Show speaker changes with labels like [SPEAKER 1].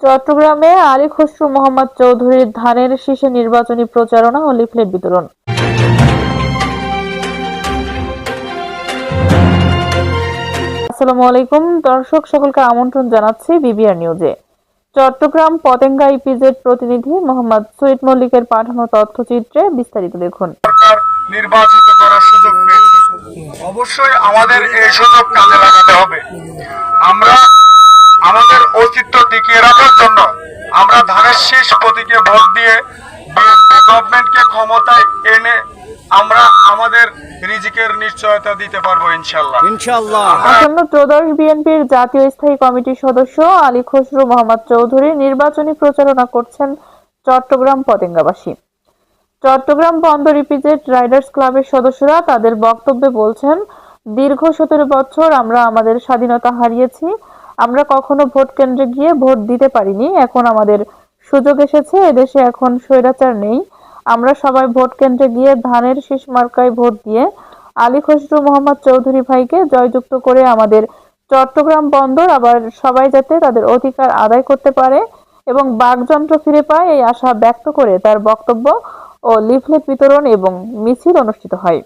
[SPEAKER 1] চট্টগ্রামে আলী খসরু মোহাম্মদ চৌধুরীর ধানের শীষে নির্বাচনী প্রচারণা ও লিফলেট বিতরণ। আসসালামু আলাইকুম দর্শক, সকলকে আমন্ত্রণ জানাচ্ছি বিবিআর নিউজে। চট্টগ্রাম পতেঙ্গা ইপিজেড প্রতিনিধি মোহাম্মদ সুইট মল্লিকের পাঠানো তথ্যচিত্রে বিস্তারিত দেখুন।
[SPEAKER 2] নির্বাচিত করার সুযোগ পেয়েছি, অবশ্যই আমাদের এই সুযোগ কাজে লাগাতে হবে। আমরা আমাদের অস্তিত্ব টিকিয়ে রাখার জন্য আমরা ধানের শীষ প্রতীকে ভোট দিয়ে গভর্নমেন্টকে ক্ষমতায় এনে আমরা আমাদের রিজিকের নিশ্চয়তা দিতে পারবো ইনশাআল্লাহ।
[SPEAKER 1] আসন্ন ত্রয়োদশ বিএনপির জাতীয় স্থায়ী কমিটির সদস্য আলী খসরু মোহাম্মদ চৌধুরী নির্বাচনী প্রচারণা করছেন চট্টগ্রাম পতেঙ্গাবাসী। চট্টগ্রাম বন্দর ইপিজেড রাইডার্স ক্লাবের সদস্যরা তাদের বক্তব্যে বলছেন, দীর্ঘ 17 বছর আমরা আমাদের স্বাধীনতা হারিয়েছি। আমরা কখনো ভোট কেন্দ্রে গিয়ে ভোট দিতে পারিনি, এখন আমাদের সুযোগ এসেছে। এদেশে এখন স্বৈরাচার নেই। আমরা সবাই ভোট কেন্দ্রে গিয়ে ধানের শীষ মার্কায় ভোট দিয়ে আলী খসরু মোহাম্মদ চৌধুরী ভাইকে জয়যুক্ত করে আমাদের চট্টগ্রাম বন্দর আবার সবাই যাতে তাদের অধিকার আদায় করতে পারে এবং বাকযন্ত্র ফিরে পায়, এই আশা ব্যক্ত করে তার বক্তব্য ও লিফলেট বিতরণ এবং মিছিল অনুষ্ঠিত হয়।